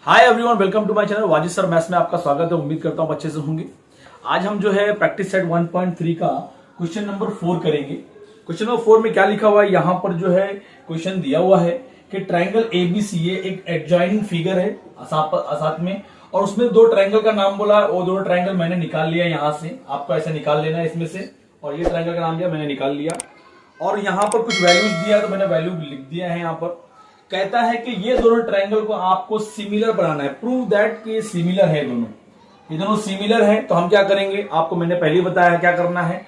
Hi everyone, welcome to my channel Wajid sir maths में आपका स्वागत है। उम्मीद करता हूँ अच्छे से होंगे। आज हम जो है प्रैक्टिस सेट 1.3 का क्वेश्चन नंबर 4 करेंगे। क्वेश्चन नंबर 4 में क्या लिखा हुआ है, यहाँ पर जो है क्वेश्चन दिया हुआ है कि ट्राइंगल एबीसी ये एक एडजॉइनिंग फिगर है साथ में, और उसमें दो ट्राइंगल का नाम बोला। वो दोनों ट्राइंगल मैंने निकाल लिया यहाँ से, आपको ऐसे निकाल लेना है इसमें से, और ये ट्राइंगल का नाम दिया मैंने निकाल लिया, और यहाँ पर कुछ वैल्यूज दिया तो मैंने वैल्यू लिख दिया है। यहाँ पर कहता है कि ये दोनों ट्रायंगल को आपको सिमिलर बनाना है, प्रूव दैट कि ये सिमिलर है, ये दोनों सिमिलर है। तो हम क्या करेंगे, आपको मैंने पहले ही बताया क्या करना है,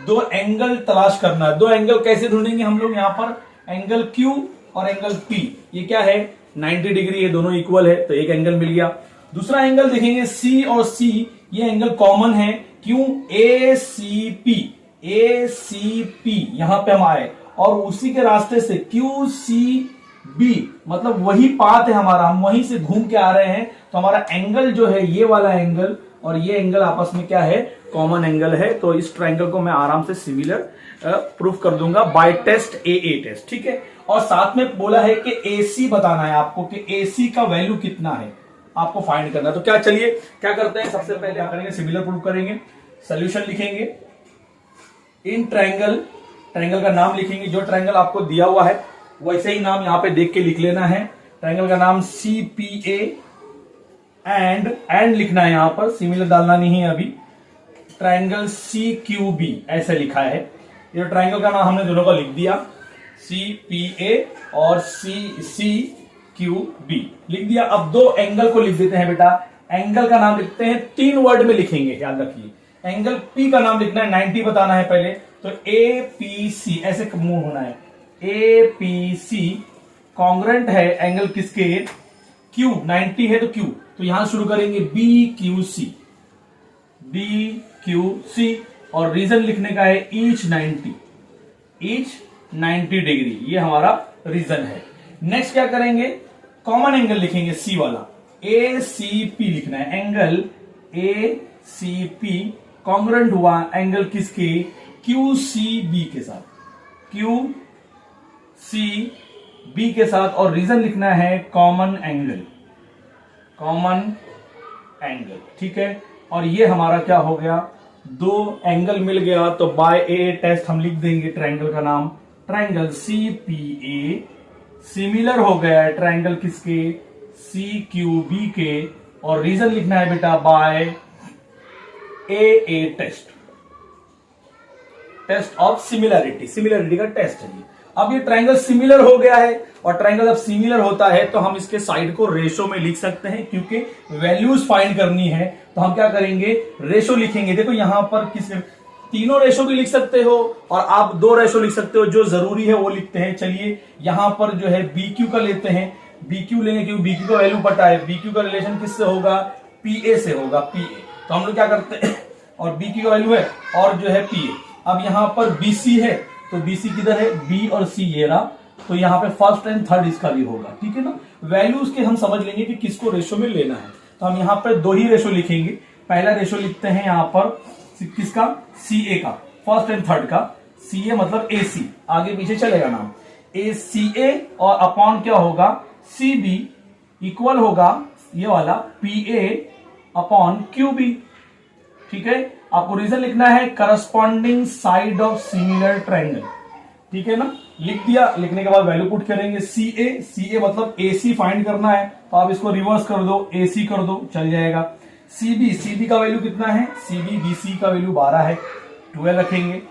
दो एंगल तलाश करना है। दो एंगल कैसे ढूंढेंगे हम लोग, यहाँ पर एंगल Q और एंगल P, ये क्या है 90 डिग्री, ये दोनों इक्वल है तो एक एंगल मिल गया। दूसरा एंगल देखेंगे C और C, ये एंगल कॉमन है, क्यों ACP यहां पे हम आए, और उसी के रास्ते से QCB, मतलब वही पाथ है हमारा, हम वहीं से घूम के आ रहे हैं, तो हमारा एंगल जो है ये वाला एंगल और ये एंगल आपस में क्या है, कॉमन एंगल है। तो इस ट्रायंगल को मैं आराम से सिमिलर प्रूफ कर दूंगा बाय टेस्ट AA टेस्ट, ठीक है। और साथ में बोला है कि AC बताना है आपको कि AC का वैल्यू कितना है, आपको फाइंड करना है। तो क्या, चलिए क्या करते हैं, सबसे पहले क्या करेंगे, सिमिलर प्रूफ करेंगे। सोल्यूशन लिखेंगे, इन ट्रायंगल का नाम लिखेंगे, जो ट्रायंगल आपको दिया हुआ है वैसे ही नाम यहां पे देख के लिख लेना है। ट्रायंगल का नाम CPA एंड लिखना है, यहां पर सिमिलर डालना नहीं है अभी। ट्रायंगल CQB ऐसे लिखा है। ये ट्रायंगल का नाम हमने दोनों को लिख दिया, CPA और CQB लिख दिया। अब दो एंगल को लिख देते हैं बेटा। एंगल का नाम लिखते हैं, 3 वर्ड में लिखेंगे, याद रखिए। एंगल P का नाम लिखना है, 90 बताना है पहले, तो APC ऐसे मूव होना है। APC कॉन्ग्रेंट है एंगल किसके, Q, 90 है तो Q, तो यहां शुरू करेंगे BQC, और रीजन लिखने का है ईच 90 डिग्री, ये हमारा रीजन है। नेक्स्ट क्या करेंगे, कॉमन एंगल लिखेंगे C वाला, ACP लिखना है, एंगल ACP कॉन्ग्रेंट हुआ एंगल किसके, QCB के साथ, QCB के साथ, और रीजन लिखना है कॉमन एंगल, ठीक है। और ये हमारा क्या हो गया, दो एंगल मिल गया, तो बाय AA टेस्ट हम लिख देंगे ट्रायंगल का नाम, ट्रायंगल CPA सिमिलर हो गया है ट्रायंगल किसके, CQB के, और रीजन लिखना है बेटा by AA test of similarity का टेस्ट है ये। अब ये ट्रायंगल सिमिलर हो गया है, और ट्रायंगल जब सिमिलर होता है तो हम इसके साइड को रेशो में लिख सकते हैं, क्योंकि वैल्यूज फाइंड करनी है। तो हम क्या करेंगे, रेशो लिखेंगे। देखो यहां पर तीनों रेशो भी लिख सकते हो, और आप 2 रेशो लिख सकते हो, जो जरूरी है वो लिखते हैं। चलिए यहां पर जो है BQ का लेते हैं, BQ लेंगे क्योंकि BQ का वैल्यू पता है। BQ का रिलेशन किससे होगा, PA से होगा, PA। तो हम लोग क्या करते हैं, और BQ का वैल्यू है, और जो है PA। अब यहां पर BC है, तो BC किधर है, B और C ये रहा, तो यहाँ पे फर्स्ट एंड थर्ड इसका भी होगा, ठीक है ना। वैल्यूज के हम समझ लेंगे कि किसको रेशो में लेना है। तो हम यहाँ पर 2 ही रेशो लिखेंगे। पहला रेशो लिखते हैं यहाँ पर किसका, CA का, फर्स्ट एंड थर्ड का। CA मतलब AC, आगे पीछे चलेगा नाम, ACA, और अपॉन क्या होगा, CB इक्वल होगा ये वाला PA अपॉन QB, ठीक है। आपको रीजन लिखना है corresponding side of similar triangle, ठीक है ना। लिख दिया, लिखने के बाद वैल्यू पुट करेंगे, CA मतलब AC फाइंड करना है, तो आप इसको रिवर्स कर दो, AC कर दो, चल जाएगा। CB का वैल्यू कितना है, BC का वैल्यू 12 है, 12 रखेंगे।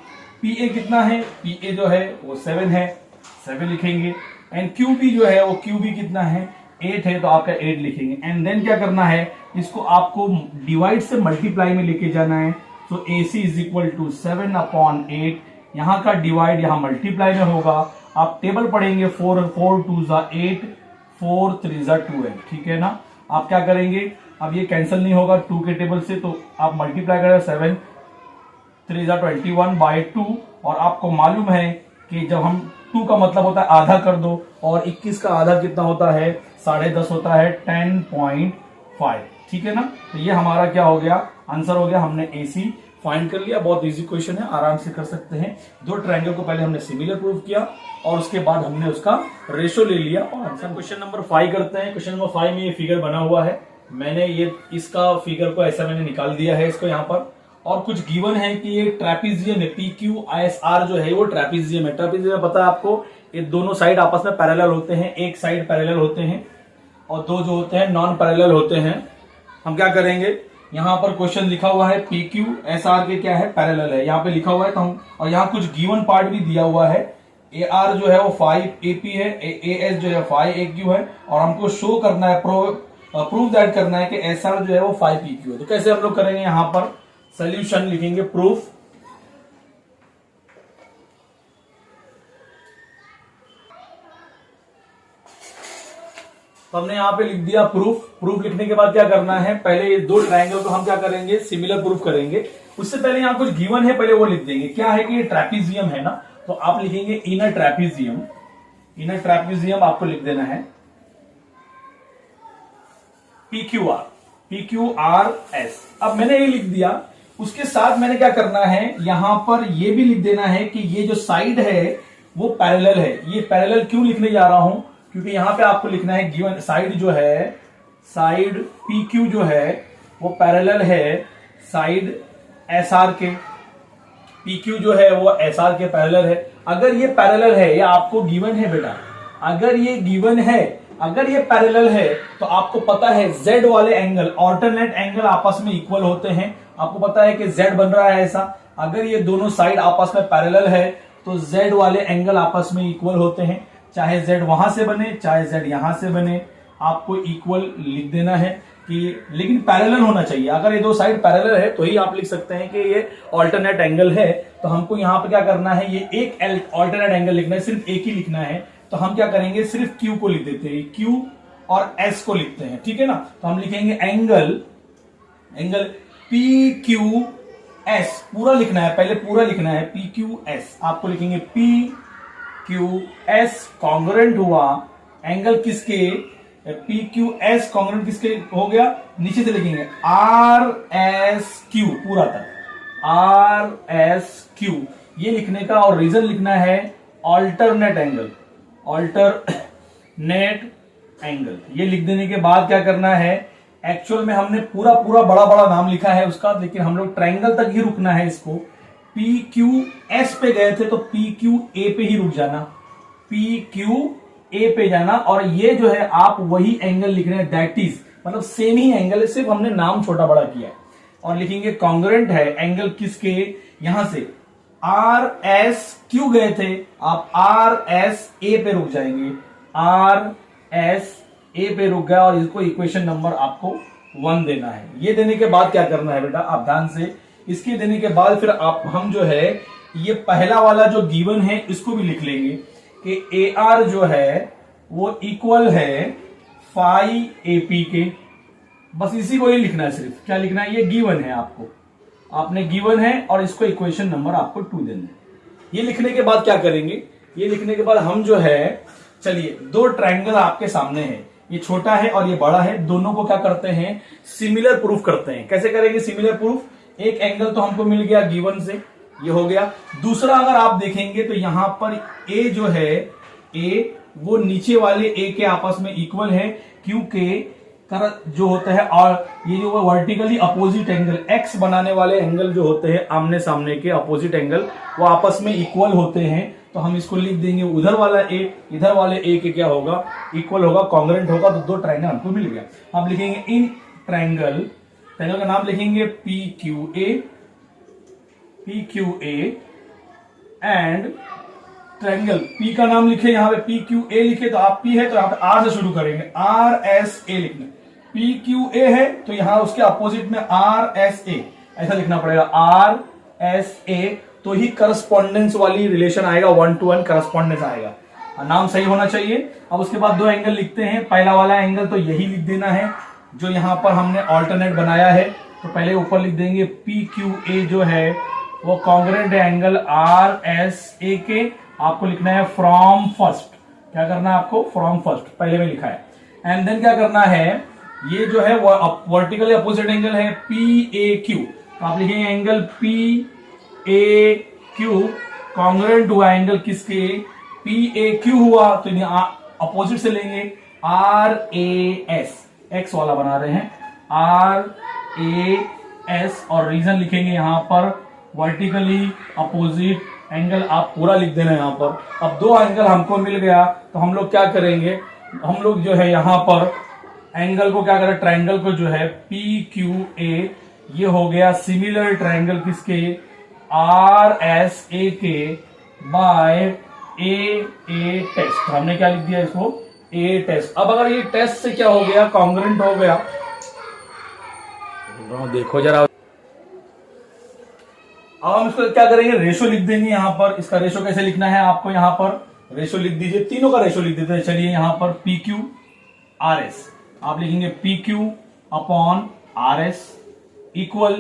PA कितना है, PA जो है वो 7 है, 7 लिखेंगे। एंड QB जो है वो QB कितना है, 8 है, तो आपका 8 लिखेंगे। एंड देन क्या करना है, इसको आपको डिवाइड से मल्टीप्लाई में लेके जाना है। तो AC is equal to 7 upon 8, यहां का डिवाइड यहां मल्टीप्लाई में होगा। आप टेबल पढ़ेंगे, 4 2 ज़ा 8, 4 3 ज़ा 12, ठीक है ना। आप क्या करेंगे, अब ये कैंसिल नहीं होगा 2 के टेबल से, तो आप मल्टीप्लाई करें, 7 3 ज़ा 21/2, और आपको मालूम है कि जब हम 2 का मतलब होता है आधा कर दो, और 21 का आधा कितना होता है, 10.5 होता है, 10.5, ठीक है ना। तो ये हमारा क्या हो गया, आंसर हो गया। हमने AC फाइंड कर लिया, बहुत इजी क्वेश्चन है, आराम से कर सकते हैं। दो ट्रायंगल को पहले हमने सिमिलर प्रूव किया और उसके बाद हमने उसका रेशो ले लिया और आंसर। क्वेश्चन नंबर 5 करते हैं। क्वेश्चन नंबर 5 में ये फिगर बना हुआ है, मैंने ये इसका फिगर को ऐसा मैंने निकाल दिया है इसको यहाँ पर, और कुछ गिवन है कि ये ट्रेपीजियम है, PQSR जो है वो ट्रेपीजियम है। ट्रेपीजियम पता है आपको, ये दोनों साइड आपस में पैरेलल होते हैं, एक साइड पैरेलल होते हैं और दो जो होते हैं नॉन पैरेलल होते हैं। हम क्या करेंगे, यहाँ पर क्वेश्चन लिखा हुआ है PQSR के क्या है, पैरेलल है, यहाँ पे लिखा हुआ है तो हम, और यहाँ कुछ गिवन पार्ट भी दिया हुआ है। AR जो है वो 5AP है, AS जो है 5AQ है, और हमको शो करना है, प्रूव दैट करना है कि SR जो है वो 5PQ है। तो कैसे हम लोग करेंगे, यहाँ पर सोल्यूशन लिखेंगे, प्रूफ। तो हमने यहाँ पे लिख दिया प्रूफ। प्रूफ लिखने के बाद क्या करना है, पहले ये दो ट्रायंगल को हम क्या करेंगे, सिमिलर प्रूफ करेंगे। उससे पहले यहाँ कुछ गिवन है, पहले वो लिख देंगे। क्या है कि ये ट्रेपीजियम है ना, तो आप लिखेंगे इनर ट्रेपीजियम। इनर ट्रेपीजियम आपको लिख देना है PQRS। अब मैंने ये लिख दिया, उसके साथ मैंने क्या करना है, यहां पर ये भी लिख देना है कि ये जो साइड है वो पैरेलल है। ये पैरेलल क्यों लिखने जा रहा हूं, क्योंकि यहां पे आपको लिखना है गिवन साइड जो है, साइड PQ जो है वो पैरेलल है साइड SR के। PQ जो है वो SR के पैरेलल है। अगर ये पैरेलल है, ये आपको गिवन है बेटा, अगर ये गिवन है, अगर ये पैरेलल है तो आपको पता है Z वाले एंगल, ऑल्टरनेट एंगल आपस में इक्वल होते हैं। आपको पता है कि Z बन रहा है ऐसा, अगर ये दोनों साइड आपस में पैरेलल है तो Z वाले एंगल आपस में इक्वल होते हैं। चाहे Z वहां से बने चाहे Z यहां से बने, आपको इक्वल लिख देना है कि, लेकिन पैरेलल होना चाहिए। अगर ये दो साइड पैरेलल है तो ही आप लिख सकते हैं कि ये ऑल्टरनेट एंगल है। तो हमको यहाँ पे क्या करना है, ये एक ऑल्टरनेट एंगल लिखना है, सिर्फ एक ही लिखना है। तो हम क्या करेंगे, सिर्फ Q को लिख देते हैं, Q और S को लिखते हैं, ठीक है ना। तो हम लिखेंगे एंगल PQS, पूरा लिखना है, पहले पूरा लिखना है PQS। आपको लिखेंगे PQS कॉन्ग्रुएंट हुआ एंगल किसके, PQS कॉन्ग्रुएंट किसके हो गया, नीचे से लिखेंगे RSQ पूरा तक, RSQ ये लिखने का, और रीजन लिखना है ऑल्टरनेट एंगल, ऑल्टरनेट एंगल। ये लिख देने के बाद क्या करना है, एक्चुअल में हमने पूरा पूरा बड़ा बड़ा नाम लिखा है उसका, लेकिन हम लोग ट्रायंगल तक ही रुकना है इसको। PQS पे गए थे तो PQA पे ही रुक जाना, PQA पे जाना, और ये जो है आप वही एंगल लिख रहे हैं, दैट इज मतलब सेम ही एंगल है, सिर्फ हमने नाम छोटा बड़ा किया है। और लिखेंगे कॉन्ग्रुएंट है एंगल किसके, यहां से RSQ गए थे, आप RSA पे रुक जाएंगे, RSA पे रुक गया, और इसको इक्वेशन नंबर आपको 1 देना है। ये देने के बाद क्या करना है बेटा, आप ध्यान से, इसके देने के बाद फिर हम जो है ये पहला वाला जो गिवन है इसको भी लिख लेंगे कि AR जो है वो इक्वल है 5AP के। बस इसी को ही लिखना है, सिर्फ क्या लिखना है, ये गिवन है, आपने गिवन है और इसको इक्वेशन नंबर आपको 2 देना है। ये लिखने के बाद क्या करेंगे, ये लिखने के बाद हम जो है, चलिए दो ट्रायंगल आपके सामने है, ये छोटा है और ये बड़ा है, दोनों को क्या करते हैं, सिमिलर प्रूफ करते हैं। कैसे करेंगे सिमिलर प्रूफ, एक एंगल तो हमको मिल गया गिवन से, ये हो गया। दूसरा अगर आप देखेंगे तो यहां पर A जो है, A वो नीचे वाले A के आपस में इक्वल है, क्योंकि जो होता है, और ये जो वर्टिकली अपोजिट एंगल, एक्स बनाने वाले एंगल जो होते हैं आमने सामने के अपोजिट एंगल, वो आपस में इक्वल होते हैं। तो हम इसको लिख देंगे, उधर वाला A इधर वाले A के क्या होगा, इक्वल होगा, कॉन्ग्रुएंट होगा, तो दो ट्रायंगल हमको मिल गया। हम लिखेंगे इन ट्रायंगल का नाम लिखेंगे PQA एंड ट्रायंगल P का नाम लिखे, यहां पे PQA लिखे, तो आप P है तो यहां पे R से शुरू करेंगे, RSA लिखना। PQA है तो यहां उसके अपोजिट में RSA ऐसा लिखना पड़ेगा, RSA, तो ही करस्पॉन्डेंस वाली रिलेशन आएगा, 1 to 1 करस्पॉन्डेंस आएगा, नाम सही होना चाहिए। अब उसके बाद दो एंगल लिखते हैं, पहला वाला एंगल तो यही लिख देना है जो यहां पर हमने ऑल्टरनेट बनाया है। तो पहले ऊपर लिख देंगे PQA जो है वो कॉन्ग्रुएंट एंगल RSA के, आपको लिखना है फ्रॉम फर्स्ट, क्या करना है आपको, फ्रॉम फर्स्ट, पहले में लिखा है। एंड देन क्या करना है, ये जो है वर्टिकली अपोजिट एंगल है PAQ, तो आप लिखेंगे angle P A Q congruent हुआ एंगल किसके, पी ए क्यू हुआ, तो अपोजिट से लेंगे आर ए एस, एक्स वाला बना रहे हैं, आर ए एस, और रीजन लिखेंगे यहां पर वर्टिकली अपोजिट एंगल, आप पूरा लिख देना यहां पर। अब दो एंगल हमको मिल गया, तो हम लोग क्या करेंगे, हम लोग जो है यहां पर एंगल को क्या करें, ट्राइंगल को जो है पी क्यू ए, ये हो गया सिमिलर ट्राइंगल किसके, आर एस ए के बाय ए टेस्ट, हमने क्या लिख दिया इसको, ए टेस्ट। अब अगर ये टेस्ट से क्या हो गया, कॉन्ग्रुएंट हो गया, देखो जरा, अब हम इसको क्या करेंगे, रेशो लिख देंगे यहां पर। इसका रेशो कैसे लिखना है आपको, यहां पर रेशो लिख दीजिए, तीनों का रेशो लिख देते हैं। चलिए यहां पर पी क्यू आर एस, आप लिखेंगे P Q upon R S equal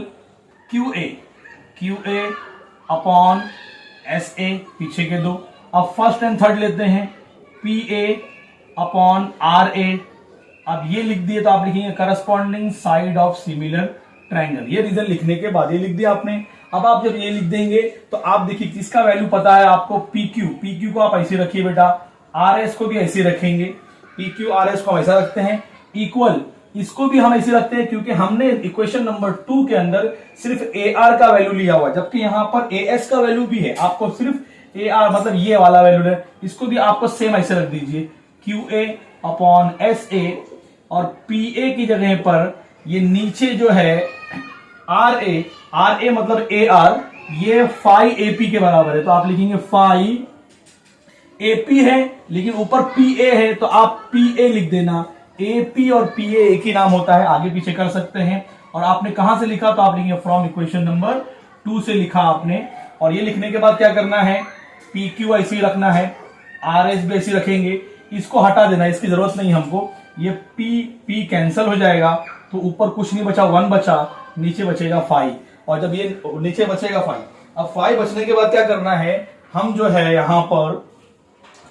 Q A upon S A, पीछे के दो। अब फर्स्ट एंड थर्ड लेते हैं, P A upon R A, अब ये लिख दिए, तो आप लिखेंगे corresponding side of similar triangle. ये रीजन लिखने के बाद ये लिख दिया आपने। अब आप जब ये लिख देंगे तो आप देखिए किसका वैल्यू पता है आपको, पी क्यू को आप ऐसे रखिए बेटा, आर एस को भी ऐसे रखेंगे, पी क्यू आर एस को हम ऐसा रखते हैं, इक्वल इसको भी हम ऐसे रखते हैं, क्योंकि हमने इक्वेशन नंबर 2 के अंदर सिर्फ ए आर का वैल्यू लिया हुआ, जबकि यहां पर ए एस का वैल्यू भी है, आपको सिर्फ ए आर मतलब ये वाला वैल्यू है, इसको भी आपको सेम ऐसे रख दीजिए, Q A upon S A, और पी ए की जगह पर ये नीचे जो है आर ए मतलब ए आर, ये फाई एपी के बराबर है, तो आप लिखेंगे फाई एपी है, लेकिन ऊपर पी ए है, तो आप पी ए लिख देना। एपी और पी ए एक ही नाम होता है, आगे पीछे कर सकते हैं। और आपने कहां से लिखा, तो आप लिखेंगे फ्रॉम इक्वेशन नंबर 2 से लिखा आपने। और ये लिखने के बाद क्या करना है, पी क्यू ऐसे ही रखना है, आर एस भी ऐसे रखेंगे, इसको हटा देना, इसकी जरूरत नहीं हमको, ये पी कैंसिल हो जाएगा, तो ऊपर कुछ नहीं बचा, 1 बचा, नीचे बचेगा 5, और जब ये नीचे बचेगा 5, अब 5 बचने के बाद क्या करना है, हम जो है यहां पर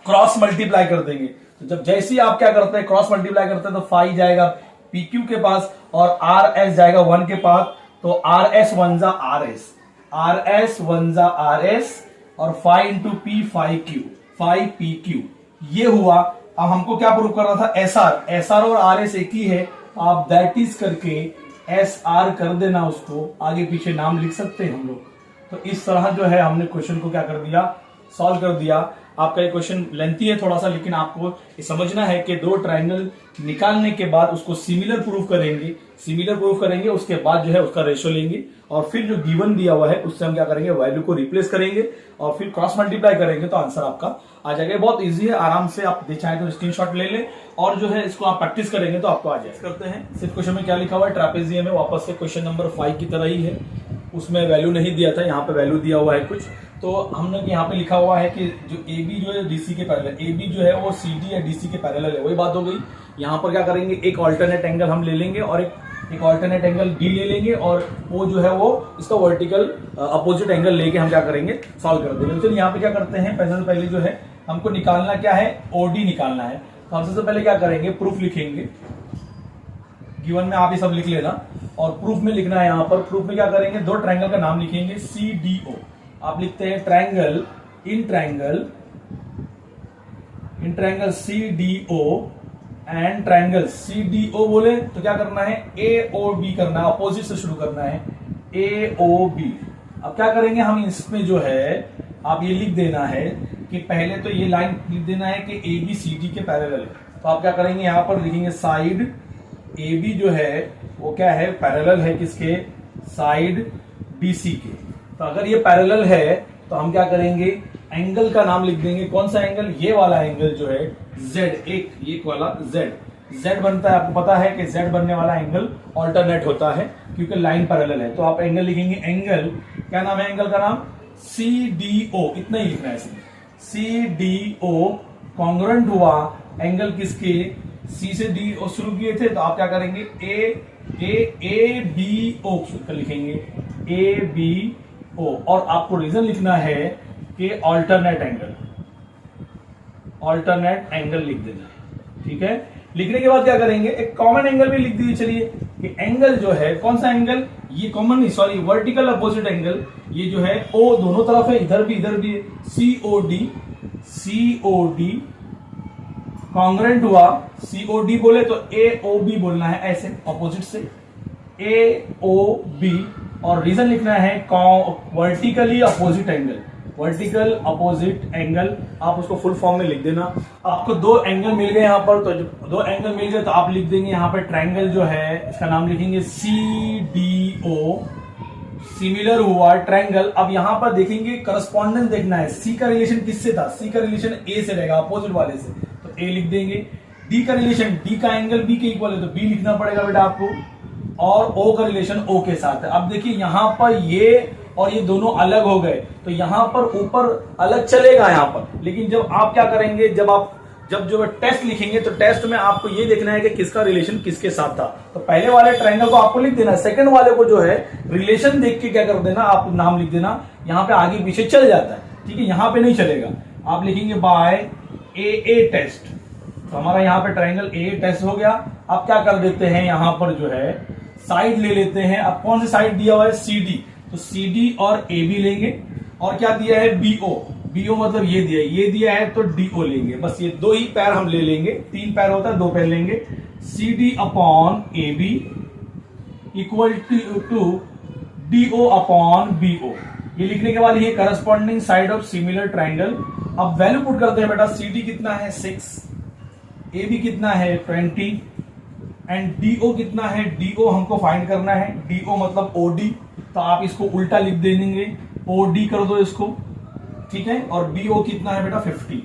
क्रॉस मल्टीप्लाई कर देंगे। तो जब जैसे ही आप क्या करते हैं, क्रॉस मल्टीप्लाई करते हैं, तो 5 जाएगा पी क्यू के पास और आर एस जाएगा 1 के पास, तो आर एस 1 जा आर एस, आर एस 1 जा आर एस, और 5 इंटू पी 5 पी क्यू, ये हुआ। अब हमको क्या प्रूव करना था, एस आर और आर एस एक ही है, आप दैट इज करके एस आर कर देना, उसको आगे पीछे नाम लिख सकते हैं हम लोग। तो इस तरह जो है हमने क्वेश्चन को क्या कर दिया, सॉल्व कर दिया। आपका ये क्वेश्चन लेंथी है थोड़ा सा, लेकिन आपको ये समझना है कि दो ट्राइंगल निकालने के बाद उसको सिमिलर प्रूफ करेंगे, उसके बाद जो है उसका रेशो लेंगे, और फिर जो गिवन दिया हुआ है उससे हम क्या करेंगे, वैल्यू को रिप्लेस करेंगे, और फिर क्रॉस मल्टीप्लाई करेंगे, तो आंसर आपका आ जाएगा। बहुत इजी है, आराम से आप चाहे तो स्क्रीनशॉट ले लें, और जो है इसको आप प्रैक्टिस करेंगे तो आपको आ जाएगा। करते हैं, सिर्फ क्वेश्चन में क्या लिखा हुआ है, ट्रापेजियम में वापस से क्वेश्चन नंबर 5 की तरह ही है, उसमें वैल्यू नहीं दिया था, यहाँ पे वैल्यू दिया हुआ है कुछ। तो हमने यहाँ पे लिखा हुआ है कि जो ए बी जो है डीसी के पैरेलल, ए बी जो है वो सी डी या डीसी के पैरेलल है, वही बात हो गई। यहाँ पर क्या करेंगे, एक ऑल्टरनेट एंगल हम ले लेंगे और एक ऑल्टरनेट एंगल डी ले लेंगे, और वो जो है वो इसका वर्टिकल अपोजिट एंगल लेके हम क्या करेंगे, सॉल्व कर देंगे। चलिए यहाँ पे क्या करते हैं, पहले जो है हमको निकालना क्या है, ओडी निकालना है। तो हम सबसे पहले क्या करेंगे, प्रूफ लिखेंगे, गिवन में आप ये सब लिख लेना, और प्रूफ में लिखना है। यहाँ पर प्रूफ में क्या करेंगे, दो ट्राइंगल का नाम लिखेंगे, सी डी ओ। आप लिखते हैं triangle in triangle C D O and triangle C D O बोले तो क्या करना है, ए ओ बी करना है, अपोजिट से शुरू करना है, ए ओ बी। अब क्या करेंगे हम, इसमें जो है आप ये लिख देना है कि पहले तो ये लाइन लिख देना है कि ए बी सी डी के पैरेलल है। तो आप क्या करेंगे, यहां पर लिखेंगे साइड ए बी जो है वो क्या है, पैरेलल है किसके, साइड बी सी के। तो अगर ये पैरेलल है तो हम क्या करेंगे, एंगल का नाम लिख देंगे। कौन सा एंगल, ये वाला एंगल जो है जेड, एक वाला जेड बनता है। आपको पता है कि जेड बनने वाला एंगल ऑल्टरनेट होता है क्योंकि लाइन पैरेलल है। तो आप एंगल लिखेंगे, एंगल क्या नाम है, एंगल का नाम सी डी ओ, इतना ही लिखना है इसमें, सी डी ओ कॉन्ग्रुएंट हुआ एंगल किसके, सी से डी ओ शुरू किए थे, तो आप क्या करेंगे, ए बी ओ लिखेंगे, ए बी ओ। और आपको रीजन लिखना है कि ऑल्टरनेट एंगल लिख देना है, ठीक है। लिखने के बाद क्या करेंगे, एक कॉमन एंगल भी लिख दीजिए। चलिए कि एंगल जो है, कौन सा एंगल, ये कॉमन नहीं, सॉरी, वर्टिकल अपोजिट एंगल, ये जो है ओ दोनों तरफ है, इधर भी है, COD कॉन्ग्रेंट हुआ, COD बोले तो AOB बोलना है, ऐसे अपोजिट से AOB, और रीजन लिखना है vertically opposite angle, vertical opposite angle, आप उसको फुल फॉर्म में लिख देना। आपको दो एंगल मिल गए यहां पर, तो जब दो एंगल मिल गए तो आप लिख देंगे यहां पर ट्रायंगल जो है इसका नाम लिखेंगे CDO, सिमिलर हुआ ट्रायंगल। अब यहां पर देखेंगे करस्पॉन्डेंस देखना है, सी का रिलेशन किससे था, सी का रिलेशन ए से रहेगा, अपोजिट वाले से, तो ए लिख देंगे। डी का रिलेशन, डी का एंगल बी के इक्वल है तो बी लिखना पड़ेगा बेटा आपको, और ओ का रिलेशन ओ के साथ है। अब देखिए यहां पर ये और ये दोनों अलग हो गए, तो यहां पर ऊपर अलग चलेगा यहां पर, लेकिन जब आप क्या करेंगे, जब जो टेस्ट लिखेंगे तो टेस्ट में आपको ये देखना है कि किसका रिलेशन किसके साथ था। तो पहले वाले ट्रायंगल को आपको लिख देना, सेकंड वाले को जो है रिलेशन देख के क्या कर देना, आप नाम लिख देना, यहां पे आगे पीछे चल जाता है, ठीक है, यहां पे नहीं चलेगा, आप लिखेंगे बाय AA टेस्ट। तो हमारा यहां पे ट्रायंगल AA टेस्ट हो गया। अब क्या कर देते हैं, यहां पर जो है साइड ले लेते हैं। अब कौन सी साइड दिया हुआ है, CD, तो CD और AB लेंगे, और क्या दिया है, BO मतलब ये दिया है तो DO लेंगे, बस ये दो ही पैर हम ले लेंगे, तीन पैर होता है, दो पैर लेंगे। CD upon AB equal to DO upon BO, ये लिखने के बाद ये corresponding side of similar triangle. अब वैल्यू पुट करते हैं बेटा, CD कितना है 6, AB कितना है 20, एंड DO कितना है, DO हमको फाइंड करना है, DO मतलब OD, तो आप इसको उल्टा लिख देंगे, OD कर दो इसको, ठीक है, और BO कितना है बेटा 50।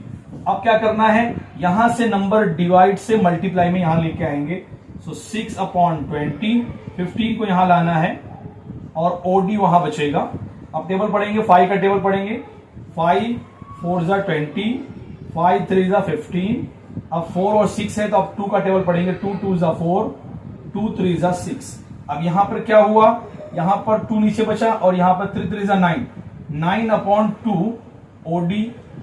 अब क्या करना है, यहां से नंबर डिवाइड से मल्टीप्लाई में यहां लेके आएंगे, सो 6 अपॉन 20, 15 को यहां लाना है और OD वहां बचेगा। अब टेबल पढ़ेंगे, 5 का टेबल पढ़ेंगे, 5 4 जा 20, 5 3 जा 15, अब 4 और 6 है तो अब 2 का टेबल पढ़ेंगे, 2 2 जा 4, 2 3 जा 6। अब यहां पर क्या हुआ, यहां पर 2 नीचे बचा और यहां पर 3 3 जा 9, 9 अपॉन 2 OD।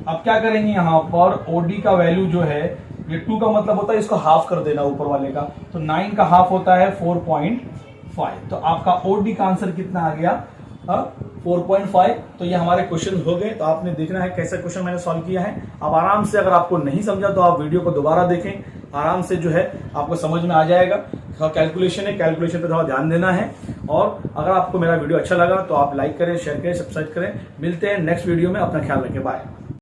अब क्या करेंगे, यहां पर OD का वैल्यू जो है, ये 2 का मतलब होता है इसको हाफ कर देना ऊपर वाले का, तो 9 का हाफ होता है 4.5, तो आपका OD का आंसर कितना आ गया 4.5। तो ये हमारे क्वेश्चन हो गए। तो आपने देखना है कैसे क्वेश्चन मैंने सॉल्व किया है। अब आराम से, अगर आपको नहीं समझा तो आप वीडियो को दोबारा देखें, आराम से जो है आपको समझ में आ जाएगा। कैलकुलेशन है, कैलकुलेशन पे थोड़ा ध्यान देना है। और अगर आपको मेरा वीडियो अच्छा लगा तो आप लाइक करें, शेयर करें, सब्सक्राइब करें। मिलते हैं नेक्स्ट वीडियो में, अपना ख्याल रखें, बाय।